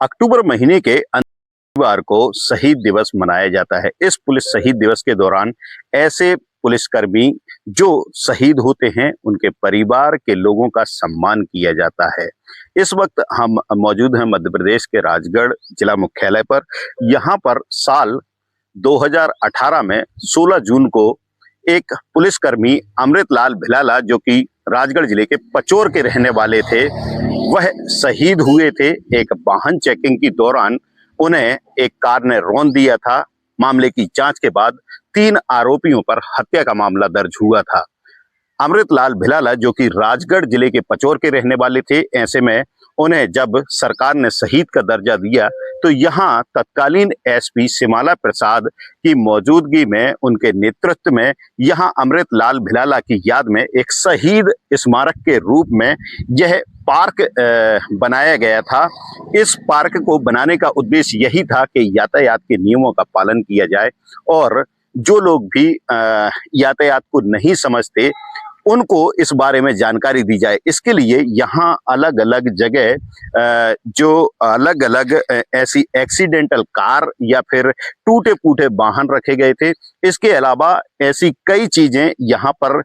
अक्टूबर महीने के रविवार को शहीद दिवस मनाया जाता है। इस पुलिस शहीद दिवस के दौरान ऐसे पुलिसकर्मी जो शहीद होते हैं उनके परिवार के लोगों का सम्मान किया जाता है। इस वक्त हम मौजूद हैं मध्य प्रदेश के राजगढ़ जिला मुख्यालय पर। यहाँ पर साल 2018 में 16 जून को एक पुलिसकर्मी अमृतलाल भिलाला, जो कि राजगढ़ जिले के पचोर के रहने वाले थे, वह शहीद हुए थे। एक वाहन चेकिंग के दौरान उन्हें एक कार ने रौंद दिया था। मामले की जांच के बाद 3 आरोपियों पर हत्या का मामला दर्ज हुआ था। अमृतलाल भिलाला जो कि राजगढ़ जिले के पचोर के रहने वाले थे, ऐसे में उन्हें जब सरकार ने शहीद का दर्जा दिया तो यहाँ तत्कालीन एसपी सिमाला प्रसाद की मौजूदगी में, उनके नेतृत्व में यहाँ अमृतलाल भिलाला की याद में एक शहीद स्मारक के रूप में यह पार्क बनाया गया था। इस पार्क को बनाने का उद्देश्य यही था कि यातायात के नियमों का पालन किया जाए और जो लोग भी यातायात को नहीं समझते उनको इस बारे में जानकारी दी जाए। इसके लिए यहाँ अलग अलग जगह जो अलग अलग ऐसी एक्सीडेंटल कार या फिर टूटे फूटे वाहन रखे गए थे। इसके अलावा ऐसी कई चीजें यहाँ पर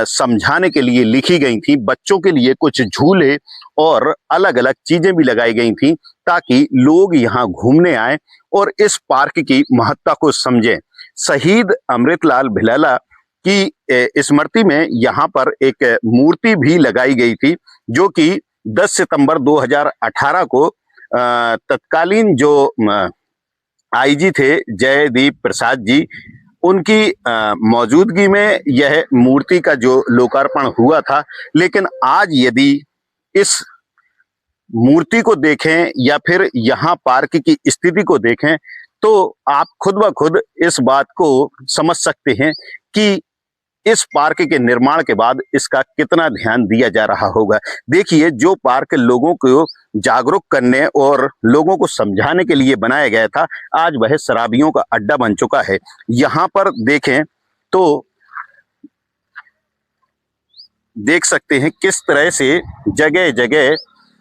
समझाने के लिए लिखी गई थी। बच्चों के लिए कुछ झूले और अलग अलग चीजें भी लगाई गई थी ताकि लोग यहाँ घूमने आए और इस पार्क की महत्ता को समझें। शहीद अमृतलाल भिलाला की स्मृति में यहाँ पर एक मूर्ति भी लगाई गई थी, जो कि 10 सितंबर 2018 को तत्कालीन जो आईजी थे जयदीप प्रसाद जी, उनकी मौजूदगी में यह मूर्ति का जो लोकार्पण हुआ था। लेकिन आज यदि इस मूर्ति को देखें या फिर यहाँ पार्क की स्थिति को देखें तो आप खुद ब खुद इस बात को समझ सकते हैं कि इस पार्क के निर्माण के बाद इसका कितना ध्यान दिया जा रहा होगा। देखिए, जो पार्क लोगों को जागरूक करने और लोगों को समझाने के लिए बनाया गया था, आज वह शराबियों का अड्डा बन चुका है। यहाँ पर देखें तो देख सकते हैं किस तरह से जगह जगह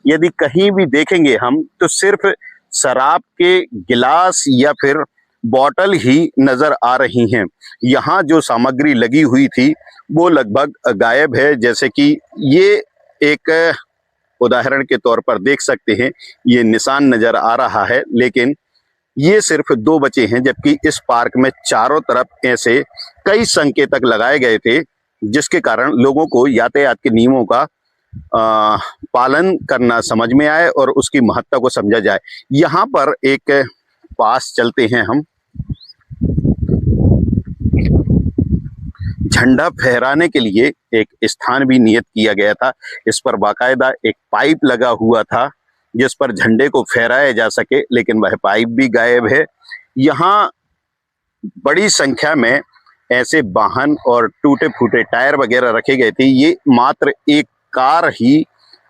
यदि कहीं भी देखेंगे हम तो सिर्फ शराब के गिलास या फिर बॉटल ही नजर आ रही हैं। यहाँ जो सामग्री लगी हुई थी वो लगभग गायब है। जैसे कि ये एक उदाहरण के तौर पर देख सकते हैं, ये निशान नजर आ रहा है, लेकिन ये सिर्फ 2 बचे हैं, जबकि इस पार्क में चारों तरफ ऐसे कई संकेतक लगाए गए थे जिसके कारण लोगों को यातायात के नियमों का पालन करना समझ में आए और उसकी महत्ता को समझा जाए। यहाँ पर एक पास चलते हैं हम। झंडा फहराने के लिए एक स्थान भी नियत किया गया था। इस पर बाकायदा एक पाइप लगा हुआ था जिस पर झंडे को फहराया जा सके, लेकिन वह पाइप भी गायब है। यहाँ बड़ी संख्या में ऐसे वाहन और टूटे फूटे टायर वगैरह रखे गए थे। ये मात्र एक कार ही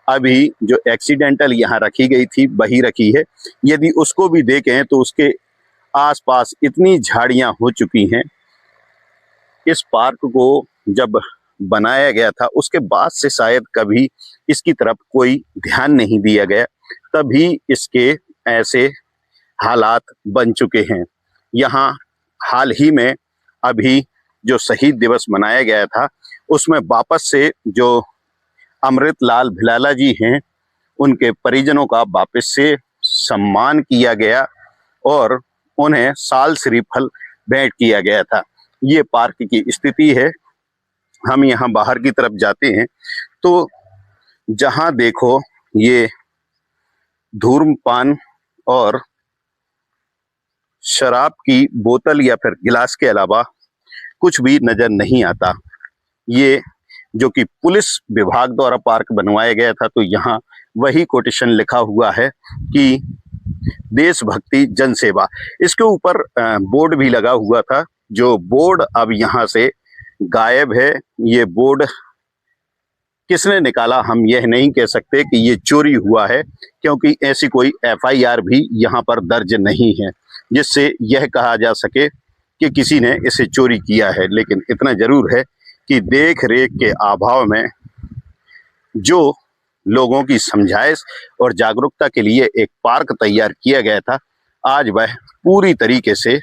अभी जो एक्सीडेंटल यहाँ रखी गई थी वही रखी है। यदि उसको भी देखें तो उसके आसपास इतनी झाड़ियां हो चुकी हैं। इस पार्क को जब बनाया गया था उसके बाद से शायद कभी इसकी तरफ कोई ध्यान नहीं दिया गया, तभी इसके ऐसे हालात बन चुके हैं। यहाँ हाल ही में अभी जो शहीद दिवस मनाया गया था उसमें वापस से जो अमृतलाल भिलाला जी हैं उनके परिजनों का वापस से सम्मान किया गया और उन्हें साल श्रीफल भेंट किया गया था। ये पार्क की स्थिति है। हम यहाँ बाहर की तरफ जाते हैं तो जहाँ देखो ये धूम्रपान और शराब की बोतल या फिर गिलास के अलावा कुछ भी नजर नहीं आता। ये जो कि पुलिस विभाग द्वारा पार्क बनवाया गया था, तो यहाँ वही कोटेशन लिखा हुआ है कि देशभक्ति जन सेवा। इसके ऊपर बोर्ड भी लगा हुआ था, जो बोर्ड अब यहाँ से गायब है। ये बोर्ड किसने निकाला हम यह नहीं कह सकते कि ये चोरी हुआ है, क्योंकि ऐसी कोई एफआईआर भी यहाँ पर दर्ज नहीं है जिससे यह कहा जा सके कि किसी ने इसे चोरी किया है। लेकिन इतना जरूर है कि देख रेख के अभाव में जो लोगों की समझाइश और जागरूकता के लिए एक पार्क तैयार किया गया था, आज वह पूरी तरीके से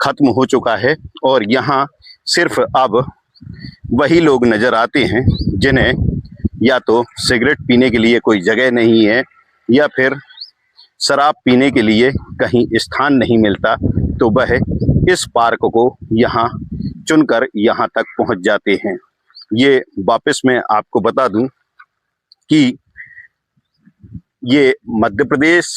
खत्म हो चुका है और यहाँ सिर्फ अब वही लोग नजर आते हैं जिन्हें या तो सिगरेट पीने के लिए कोई जगह नहीं है या फिर शराब पीने के लिए कहीं स्थान नहीं मिलता, तो वह इस पार्क को यहाँ चुनकर यहाँ तक पहुँच जाते हैं। ये वापस मैं आपको बता दूं कि ये मध्य प्रदेश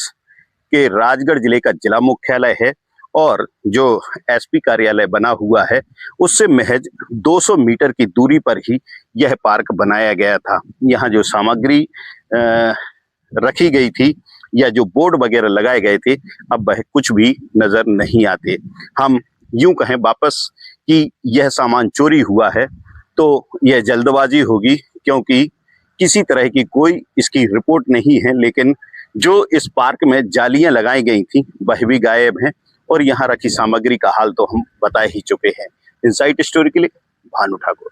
के राजगढ़ जिले का जिला मुख्यालय है और जो एसपी कार्यालय बना हुआ है उससे महज 200 मीटर की दूरी पर ही यह पार्क बनाया गया था। यहाँ जो सामग्री रखी गई थी या जो बोर्ड वगैरह लगाए गए थे, अब वह कुछ भी नजर नहीं आते। हम यूं कहें वापस कि यह सामान चोरी हुआ है तो यह जल्दबाजी होगी, क्योंकि किसी तरह की कोई इसकी रिपोर्ट नहीं है, लेकिन जो इस पार्क में जालियां लगाई गई थी वह भी गायब हैं और यहाँ रखी सामग्री का हाल तो हम बता ही चुके हैं। इनसाइट स्टोरी के लिए भानु ठाकुर।